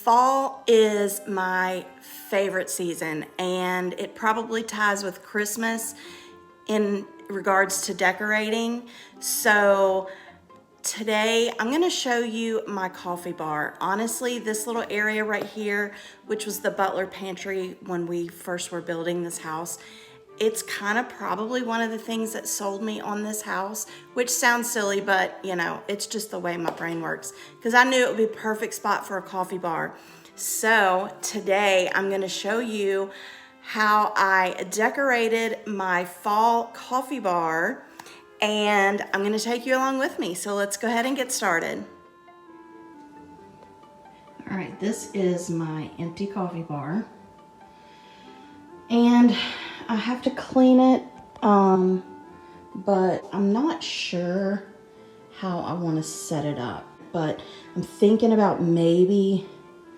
Fall is my favorite season, and it probably ties with Christmas in regards to decorating. So today I'm gonna show you my coffee bar. Honestly, this little area right here, which was the butler pantry when we first were building this house, it's kind of probably one of the things that sold me on this house, which sounds silly, but you know, it's just the way my brain works, because I knew it would be a perfect spot for a coffee bar. So today I'm gonna show you how I decorated my fall coffee bar, and I'm gonna take you along with me. So let's go ahead and get started. All right, this is my empty coffee bar. And I have to clean it, but I'm not sure how I want to set it up. But I'm thinking about maybe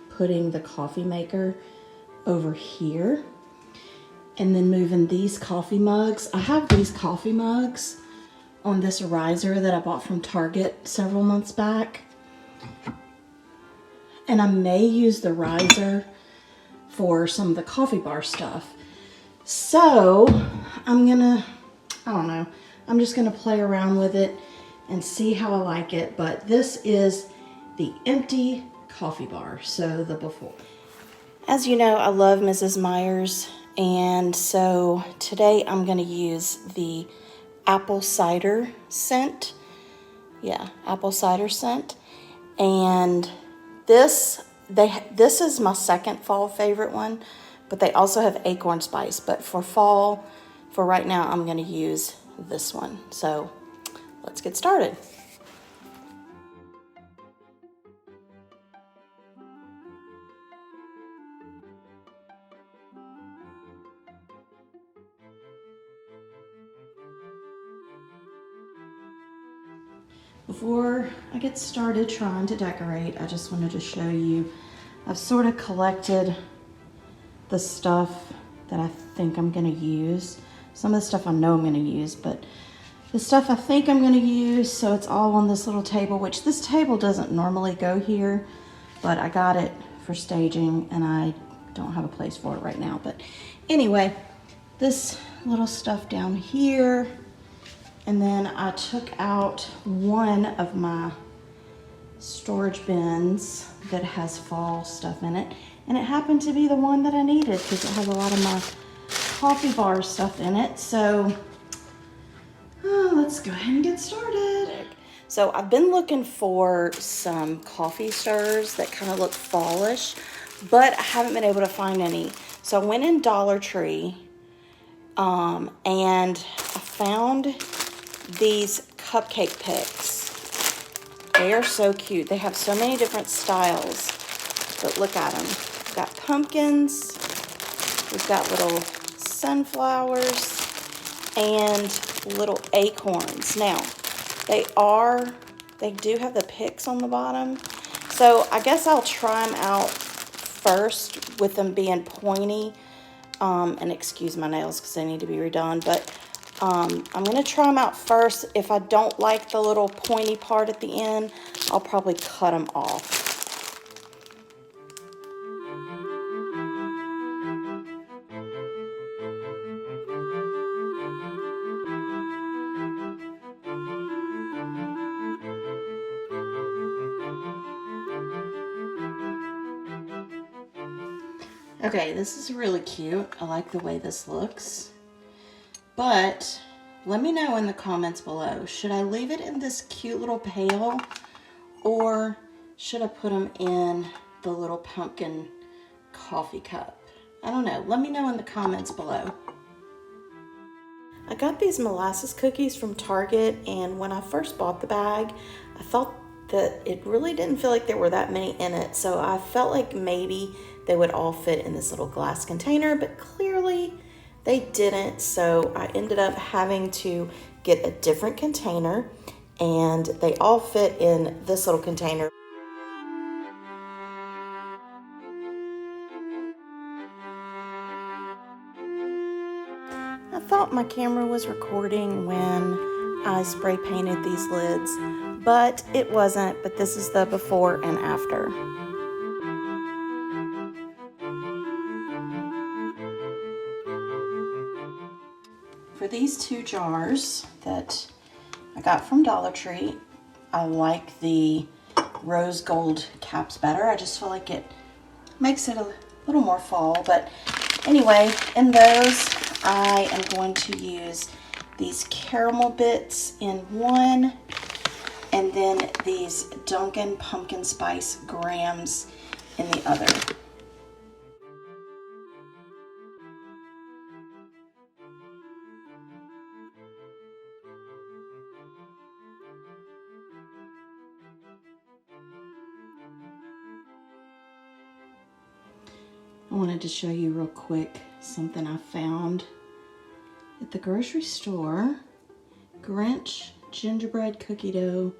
putting the coffee maker over here and then moving these coffee mugs. I have these coffee mugs on this riser that I bought from Target several months back. And I may use the riser for some of the coffee bar stuff. So I'm just gonna play around with it and see how I like it. But this is the empty coffee bar, so the before. As you know, I love Mrs. Meyer's, and so today I'm gonna use the apple cider scent. Yeah, apple cider scent. And this is my second fall favorite one. But they also have acorn spice. But for fall, for right now, I'm gonna use this one. So let's get started. Before I get started trying to decorate, I just wanted to show you, I've sort of collected the stuff that I think I'm gonna use. Some of the stuff I know I'm gonna use, but the stuff I think I'm gonna use, so it's all on this little table, which this table doesn't normally go here, but I got it for staging and I don't have a place for it right now. But anyway, this little stuff down here, and then I took out one of my storage bins that has fall stuff in it. And it happened to be the one that I needed because it has a lot of my coffee bar stuff in it. So let's go ahead and get started. So I've been looking for some coffee stirrers that kind of look fallish, but I haven't been able to find any. So I went in Dollar Tree and I found these cupcake picks. They are so cute. They have so many different styles, but look at them. We've got pumpkins, we've got little sunflowers, and little acorns. Now, they do have the picks on the bottom, so I guess I'll try them out first with them being pointy, and excuse my nails because they need to be redone, but I'm gonna try them out first. If I don't like the little pointy part at the end, I'll probably cut them off. Okay, this is really cute. I like the way this looks. But let me know in the comments below, should I leave it in this cute little pail or should I put them in the little pumpkin coffee cup? I don't know. Let me know in the comments below. I got these molasses cookies from Target, and when I first bought the bag, I thought that it really didn't feel like there were that many in it, so I felt like maybe they would all fit in this little glass container, but clearly they didn't, so I ended up having to get a different container, and they all fit in this little container. I thought my camera was recording when I spray painted these lids, but it wasn't. But this is the before and after. these two jars that I got from Dollar Tree. I like the rose gold caps better. I just feel like it makes it a little more fall. But anyway, in those, I am going to use these caramel bits in one, and then these Dunkin' pumpkin spice grams in the other. I wanted to show you real quick something I found at the grocery store. Grinch gingerbread cookie dough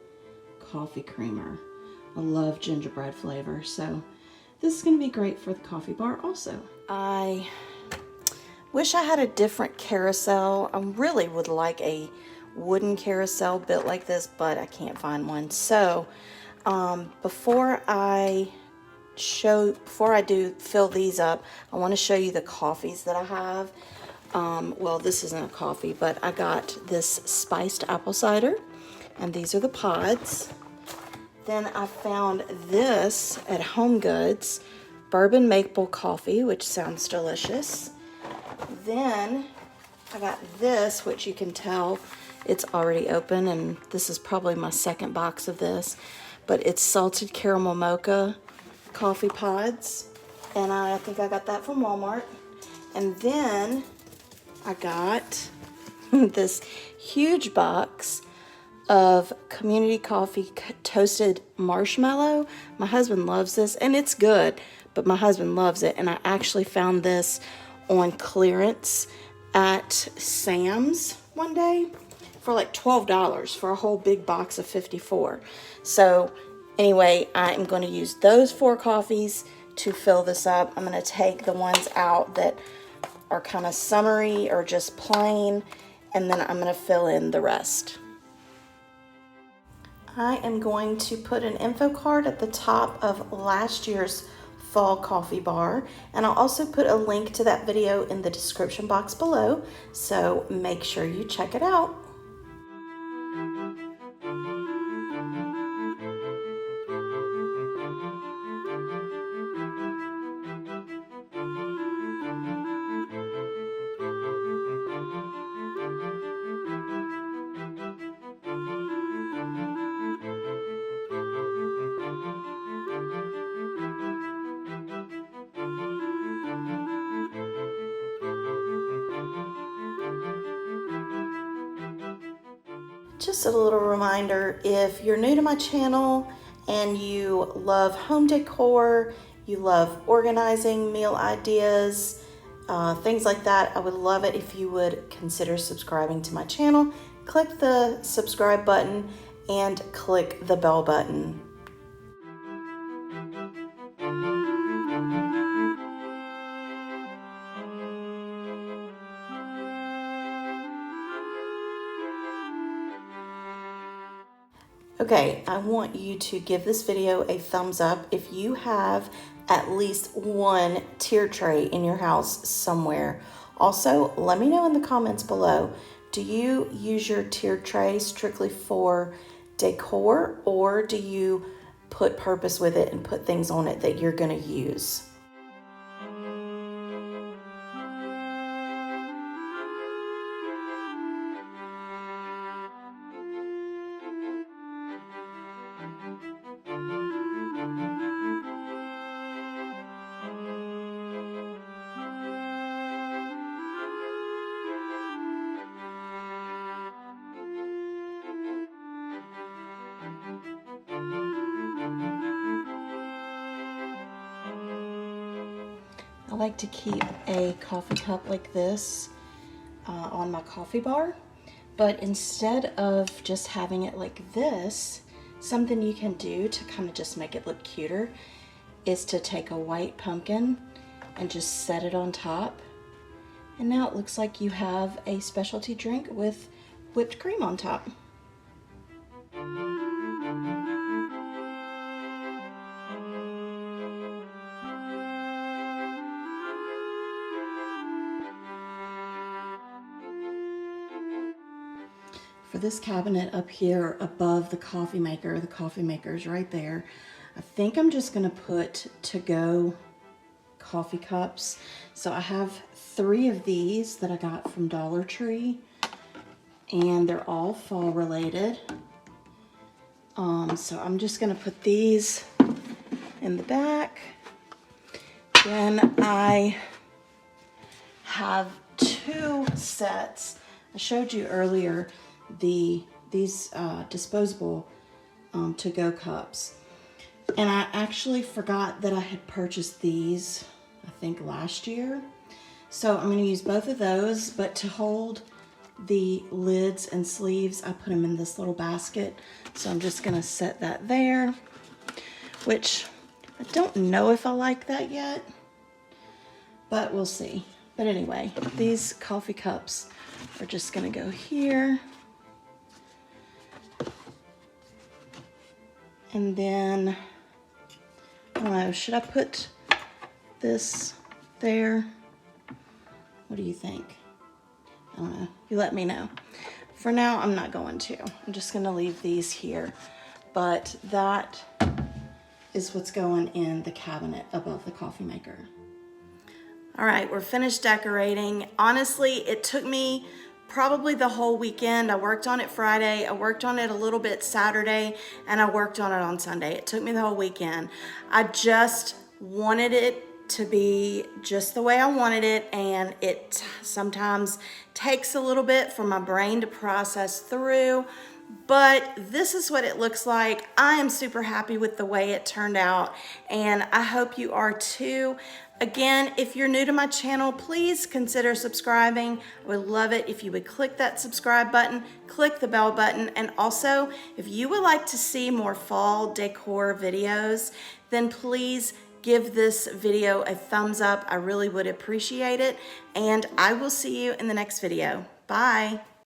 coffee creamer. I love gingerbread flavor, so this is going to be great for the coffee bar also. I wish I had a different carousel. I really would like a wooden carousel built like this, but I can't find one. So before I do fill these up, I want to show you the coffees that I have. Well, this isn't a coffee, but I got this spiced apple cider, and these are the pods. Then I found this at Home Goods, bourbon maple coffee, which sounds delicious. Then I got this, which you can tell it's already open, and this is probably my second box of this, but it's salted caramel mocha coffee pods, and I think I got that from Walmart. And then I got this huge box of Community Coffee toasted marshmallow. My husband loves this, and it's good, but my husband loves it. And I actually found this on clearance at Sam's one day for like $12 for a whole big box of 54. So anyway, I am going to use those 4 coffees to fill this up. I'm going to take the ones out that are kind of summery or just plain, and then I'm going to fill in the rest. I am going to put an info card at the top of last year's fall coffee bar, and I'll also put a link to that video in the description box below, so make sure you check it out. Just a little reminder, if you're new to my channel and you love home decor, you love organizing meal ideas, things like that, I would love it if you would consider subscribing to my channel. Click the subscribe button and click the bell button. Okay, I want you to give this video a thumbs up if you have at least one tier tray in your house somewhere. Also, let me know in the comments below, do you use your tier tray strictly for decor, or do you put purpose with it and put things on it that you're going to use? I like to keep a coffee cup like this on my coffee bar, but instead of just having it like this, something you can do to kind of just make it look cuter is to take a white pumpkin and just set it on top. And now it looks like you have a specialty drink with whipped cream on top. for this cabinet up here above the coffee maker. The coffee maker's right there. I think I'm just gonna put to-go coffee cups. So I have 3 of these that I got from Dollar Tree, and they're all fall related. So I'm just gonna put these in the back. Then I have 2 sets. I showed you earlier these disposable to-go cups. And I actually forgot that I had purchased these, I think last year. So I'm gonna use both of those, but to hold the lids and sleeves, I put them in this little basket. So I'm just gonna set that there, which I don't know if I like that yet, but we'll see. But anyway, these coffee cups are just gonna go here. And then, I don't know, should I put this there? What do you think? I don't know, you let me know. For now, I'm not going to. I'm just gonna leave these here. But that is what's going in the cabinet above the coffee maker. All right, we're finished decorating. Honestly, it took me probably the whole weekend. I worked on it Friday, I worked on it a little bit Saturday, and I worked on it on Sunday. It took me the whole weekend. I just wanted it to be just the way I wanted it, and it sometimes takes a little bit for my brain to process through, but this is what it looks like. I am super happy with the way it turned out, and I hope you are too. Again, if you're new to my channel, please consider subscribing. I would love it if you would click that subscribe button, click the bell button, and also if you would like to see more fall decor videos, then please give this video a thumbs up. I really would appreciate it, and I will see you in the next video. Bye.